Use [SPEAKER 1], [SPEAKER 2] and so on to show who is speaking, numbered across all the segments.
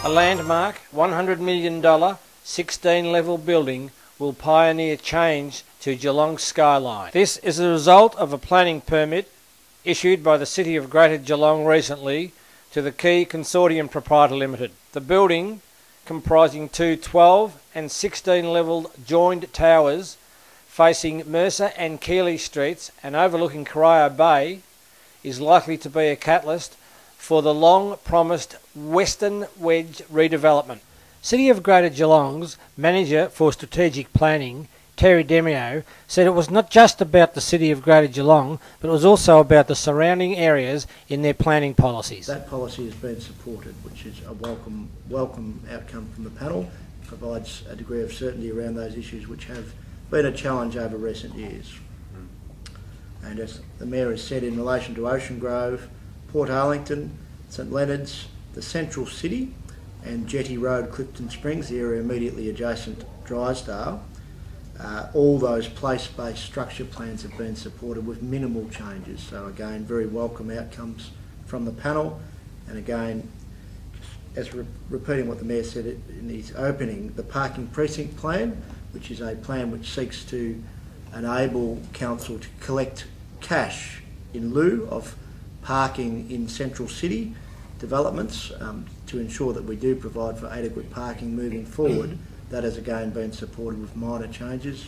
[SPEAKER 1] A landmark $100 million 16-level building will pioneer change to Geelong's skyline. This is the result of a planning permit issued by the City of Greater Geelong recently to the Key Consortium Proprietary Limited. The building, comprising two 12 and 16-level joined towers facing Mercer and Keeley Streets and overlooking Corio Bay, is likely to be a catalyst for the long-promised Western Wedge redevelopment. City of Greater Geelong's Manager for Strategic Planning, Terry Demio, said it was not just about the City of Greater Geelong, but it was also about the surrounding areas in their planning policies.
[SPEAKER 2] That policy has been supported, which is a welcome outcome from the panel. It provides a degree of certainty around those issues which have been a challenge over recent years. And as the Mayor has said, in relation to Ocean Grove, Port Arlington, St Leonards, the Central City and Jetty Road, Clifton Springs, the area immediately adjacent to Drysdale, all those place-based structure plans have been supported with minimal changes. So again, very welcome outcomes from the panel. And again, as repeating what the Mayor said in his opening, the parking precinct plan, which is a plan which seeks to enable council to collect cash in lieu of parking in Central City developments to ensure that we do provide for adequate parking moving forward. That has again been supported with minor changes,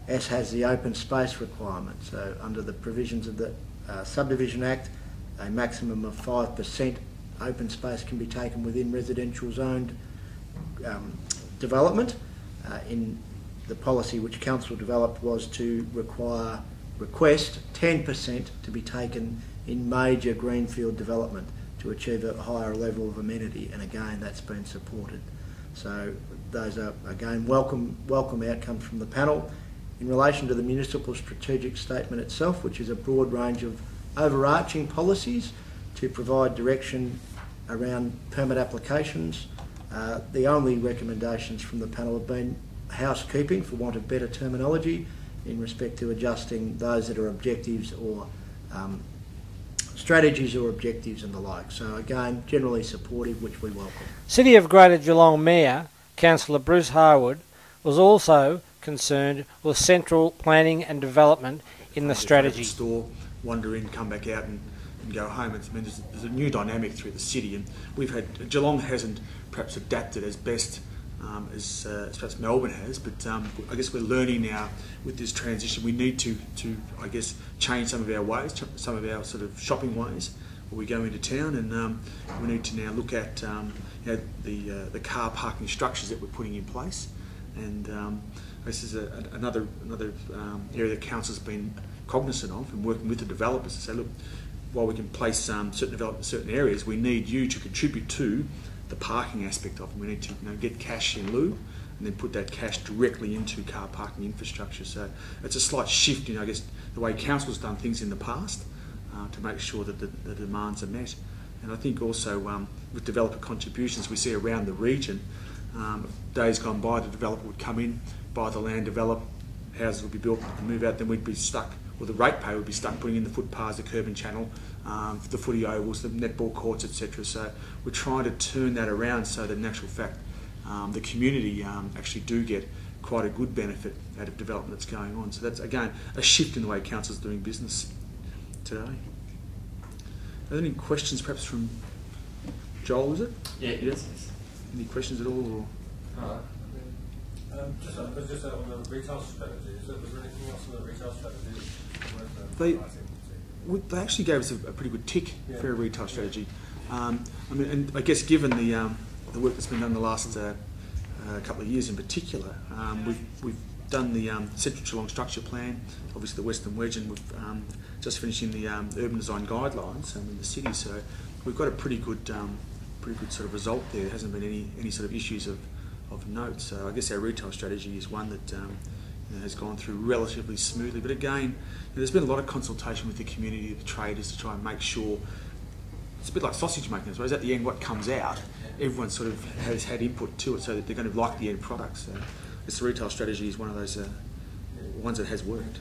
[SPEAKER 2] as has the open space requirement. So under the provisions of the Subdivision Act, a maximum of 5% open space can be taken within residential zoned development. In the policy which Council developed was to request 10% to be taken in major greenfield development to achieve a higher level of amenity, and again that's been supported. So those are again welcome outcomes from the panel. In relation to the municipal strategic statement itself, which is a broad range of overarching policies to provide direction around permit applications, the only recommendations from the panel have been housekeeping, for want of better terminology, in respect to adjusting those that are objectives or strategies or objectives and the like. So again, generally supportive, which we welcome.
[SPEAKER 1] City of Greater Geelong Mayor, Councillor Bruce Harwood, was also concerned with central planning and development in the strategy.
[SPEAKER 3] Store, wander in, come back out and go home. There's a new dynamic through the city, and Geelong hasn't perhaps adapted as best as perhaps Melbourne has, but I guess we're learning now with this transition. We need to I guess change some of our ways, some of our sort of shopping ways when we go into town, and we need to now look at the car parking structures that we're putting in place. And this is another area that council's been cognizant of, and working with the developers to say, look, while we can place certain development in certain areas, we need you to contribute to the parking aspect of it. We need to get cash in lieu and then put that cash directly into car parking infrastructure. So it's a slight shift in, I guess, the way council's done things in the past to make sure that the demands are met. And I think also with developer contributions we see around the region, days gone by, the developer would come in, buy the land, develop, houses would be built and move out, then we'd be stuck, or the ratepayer would be stuck putting in the footpaths, the curb and channel, the footy ovals, the netball courts, etc. So we're trying to turn that around so that in actual fact the community actually do get quite a good benefit out of development that's going on. So that's again a shift in the way council's doing business today. Are there any questions perhaps from Joel, is it?
[SPEAKER 4] Yeah, yes.
[SPEAKER 3] Any questions at all? Or?
[SPEAKER 5] Just on the retail strategy, was there anything else on the retail strategy?
[SPEAKER 3] They actually gave us a pretty good tick for a retail strategy. And I guess given the work that's been done the last couple of years in particular, we've done the Central Geelong Structure Plan, obviously the Western Wedge, and we've just finishing the Urban Design Guidelines in the city. So we've got a pretty good sort of result there. There hasn't been any sort of issues of note. So I guess our retail strategy is one that has gone through relatively smoothly. But again, there's been a lot of consultation with the community, the traders, to try and make sure. It's a bit like sausage making, I suppose. At the end, what comes out, everyone sort of has had input to it, so that they're going to like the end product. So this retail strategy is one of those ones that has worked.